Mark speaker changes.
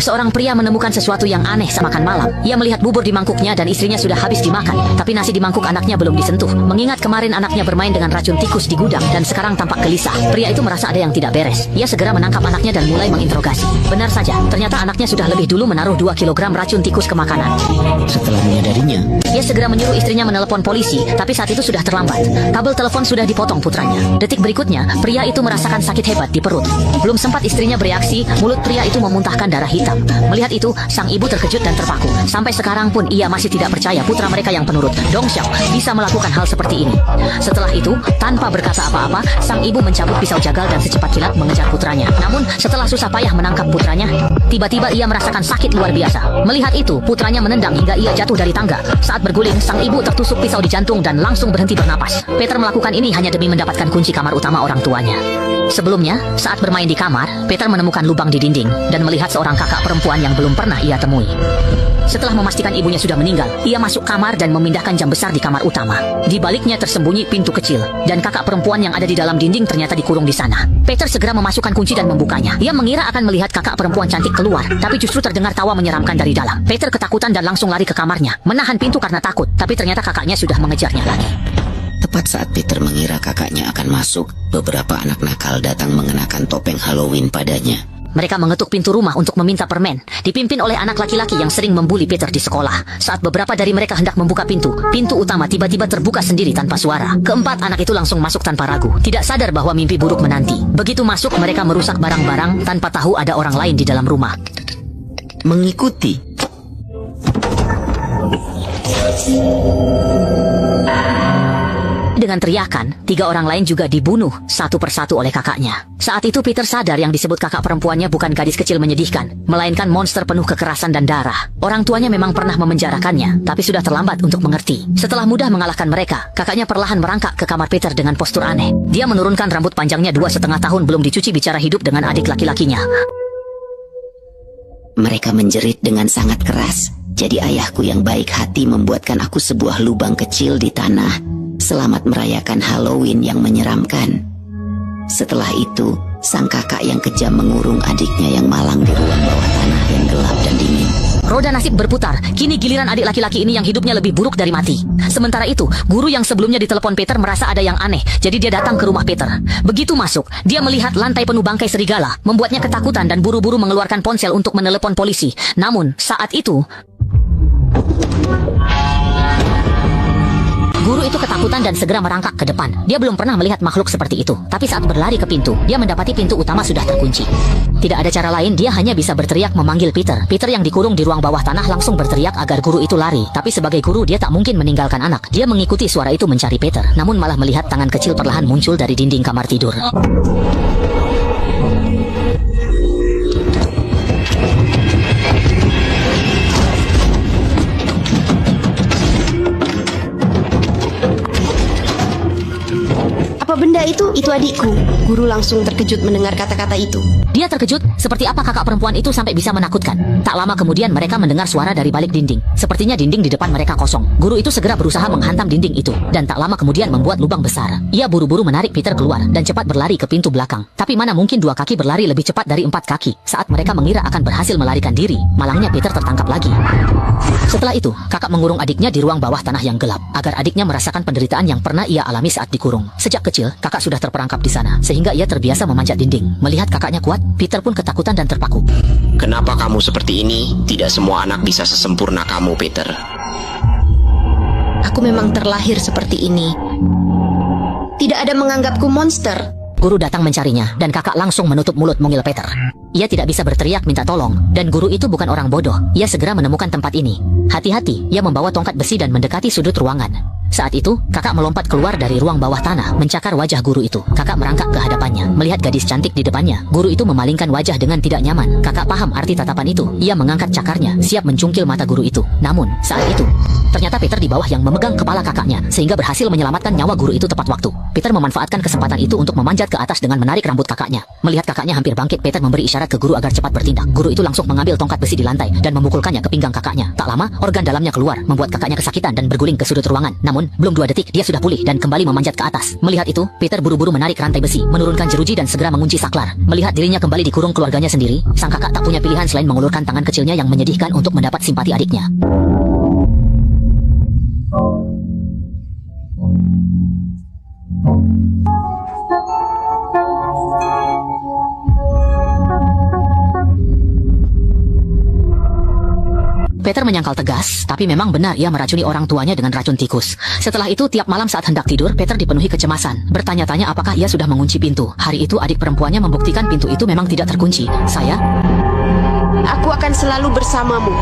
Speaker 1: seorang pria menemukan sesuatu yang aneh saat makan malam. Ia melihat bubur di mangkuknya dan istrinya sudah habis dimakan. Tapi nasi di mangkuk anaknya belum disentuh. Mengingat kemarin anaknya bermain dengan racun tikus di gudang dan sekarang tampak gelisah. Pria itu merasa ada yang tidak beres. Ia segera menangkap anaknya dan mulai menginterogasi. Benar saja, ternyata anaknya sudah lebih dulu menaruh 2 kilogram racun tikus ke makanan.
Speaker 2: Setelah menyadarinya,
Speaker 1: ia segera menyuruh istrinya menelepon polisi, tapi saat itu sudah terlambat. Kabel telepon sudah dipotong putranya. Detik berikutnya, pria itu merasakan sakit hebat di perut. Belum sempat istrinya bereaksi, mulut pria itu memuntahkan darah hitam. Melihat itu, sang ibu terkejut dan terpaku. Sampai sekarang pun ia masih tidak percaya putra mereka yang penurut, Dong Xiao, bisa melakukan hal seperti ini. Setelah itu, tanpa berkata apa-apa, sang ibu mencabut pisau jagal dan secepat kilat mengejar putranya. Namun, setelah susah payah menangkap putranya, tiba-tiba ia merasakan sakit luar biasa. Melihat itu, putranya menendang hingga ia jatuh dari tangga. Saat berguling, sang ibu tertusuk pisau di jantung dan langsung berhenti bernapas. Peter melakukan ini hanya demi mendapatkan kunci kamar utama orang tuanya. Sebelumnya, saat bermain di kamar, Peter menemukan lubang di dinding dan melihat seorang kakak perempuan yang belum pernah ia temui. Setelah memastikan ibunya sudah meninggal, ia masuk kamar dan memindahkan jam besar di kamar utama. Di baliknya tersembunyi pintu kecil, dan kakak perempuan yang ada di dalam dinding ternyata dikurung di sana. Peter segera memasukkan kunci dan membukanya. Ia mengira akan melihat kakak perempuan cantik keluar, tapi justru terdengar tawa menyeramkan dari dalam. Peter ketakutan dan langsung lari ke kamarnya, menahan pintu karena takut, tapi ternyata kakaknya sudah mengejarnya lagi.
Speaker 2: tepat saat Peter mengira kakaknya akan masuk, beberapa anak nakal datang mengenakan topeng Halloween padanya.
Speaker 1: Mereka mengetuk pintu rumah untuk meminta permen, dipimpin oleh anak laki-laki yang sering membuli Peter di sekolah. Saat beberapa dari mereka hendak membuka pintu utama tiba-tiba terbuka sendiri tanpa suara. Keempat anak itu langsung masuk tanpa ragu, tidak sadar bahwa mimpi buruk menanti. Begitu masuk, mereka merusak barang-barang tanpa tahu ada orang lain di dalam rumah.
Speaker 2: Mengikuti.
Speaker 1: Dengan teriakan, 3 orang lain juga dibunuh satu persatu oleh kakaknya. Saat itu Peter sadar yang disebut kakak perempuannya bukan gadis kecil menyedihkan, melainkan monster penuh kekerasan dan darah. Orang tuanya memang pernah memenjarakannya, tapi sudah terlambat untuk mengerti. Setelah mudah mengalahkan mereka, kakaknya perlahan merangkak ke kamar Peter dengan postur aneh. Dia menurunkan rambut panjangnya 2,5 tahun belum dicuci bicara hidup dengan adik laki-lakinya.
Speaker 2: Mereka menjerit dengan sangat keras. Jadi ayahku yang baik hati membuatkan aku sebuah lubang kecil di tanah. Selamat merayakan Halloween yang menyeramkan. Setelah itu, sang kakak yang kejam mengurung adiknya yang malang di ruang bawah tanah yang gelap dan dingin.
Speaker 1: Roda nasib berputar. Kini giliran adik laki-laki ini yang hidupnya lebih buruk dari mati. Sementara itu, guru yang sebelumnya ditelepon Peter merasa ada yang aneh. Jadi dia datang ke rumah Peter. Begitu masuk, dia melihat lantai penuh bangkai serigala, membuatnya ketakutan dan buru-buru mengeluarkan ponsel untuk menelepon polisi. Namun, saat itu guru itu ketakutan dan segera merangkak ke depan. Dia belum pernah melihat makhluk seperti itu. Tapi saat berlari ke pintu, dia mendapati pintu utama sudah terkunci. Tidak ada cara lain, dia hanya bisa berteriak memanggil Peter. Peter yang dikurung di ruang bawah tanah langsung berteriak agar guru itu lari. Tapi sebagai guru, dia tak mungkin meninggalkan anak. Dia mengikuti suara itu mencari Peter, namun malah melihat tangan kecil perlahan muncul dari dinding kamar tidur.
Speaker 3: Apa benda itu? Itu adikku. Guru langsung terkejut mendengar kata-kata itu.
Speaker 1: Dia terkejut, seperti apa kakak perempuan itu sampai bisa menakutkan. Tak lama kemudian mereka mendengar suara dari balik dinding. Sepertinya dinding di depan mereka kosong. Guru itu segera berusaha menghantam dinding itu, dan tak lama kemudian membuat lubang besar. Ia buru-buru menarik Peter keluar, dan cepat berlari ke pintu belakang. Tapi mana mungkin 2 kaki berlari lebih cepat dari 4 kaki. Saat mereka mengira akan berhasil melarikan diri, malangnya Peter tertangkap lagi. Setelah itu, kakak mengurung adiknya di ruang bawah tanah yang gelap, agar adiknya merasakan penderitaan yang pernah ia alami saat dikurung. Sejak kecil, kakak sudah terperangkap di sana, sehingga ia terbiasa memanjat dinding. Melihat kakaknya kuat, Peter pun ketakutan dan terpaku.
Speaker 4: Kenapa kamu seperti ini? Tidak semua anak bisa sesempurna kamu, Peter.
Speaker 3: Aku memang terlahir seperti ini. Tidak ada menganggapku monster.
Speaker 1: Guru datang mencarinya, dan kakak langsung menutup mulut mungil Peter. Ia tidak bisa berteriak minta tolong, dan guru itu bukan orang bodoh. Ia segera menemukan tempat ini. Hati-hati, ia membawa tongkat besi dan mendekati sudut ruangan. Saat itu, kakak melompat keluar dari ruang bawah tanah, mencakar wajah guru itu. Kakak merangkak ke hadapannya, melihat gadis cantik di depannya. Guru itu memalingkan wajah dengan tidak nyaman. Kakak paham arti tatapan itu. Ia mengangkat cakarnya, siap mencungkil mata guru itu. Namun, saat itu, ternyata Peter di bawah yang memegang kepala kakaknya, sehingga berhasil menyelamatkan nyawa guru itu tepat waktu. Peter memanfaatkan kesempatan itu untuk memanjat ke atas dengan menarik rambut kakaknya. Melihat kakaknya hampir bangkit, Peter memberi isyarat ke guru agar cepat bertindak. Guru itu langsung mengambil tongkat besi di lantai dan memukulkannya ke pinggang kakaknya. Tak lama, organ dalamnya keluar, membuat kakaknya kesakitan dan berguling ke sudut ruangan. Namun Namun, belum 2 detik dia sudah pulih dan kembali memanjat ke atas. Melihat itu, Peter buru-buru menarik rantai besi, menurunkan jeruji dan segera mengunci saklar. Melihat dirinya kembali dikurung keluarganya sendiri, sang kakak tak punya pilihan selain mengulurkan tangan kecilnya yang menyedihkan untuk mendapat simpati adiknya. Peter menyangkal tegas, tapi memang benar ia meracuni orang tuanya dengan racun tikus. Setelah itu, tiap malam saat hendak tidur, Peter dipenuhi kecemasan. Bertanya-tanya apakah ia sudah mengunci pintu. Hari itu adik perempuannya membuktikan pintu itu memang tidak terkunci.
Speaker 3: Aku akan selalu bersamamu.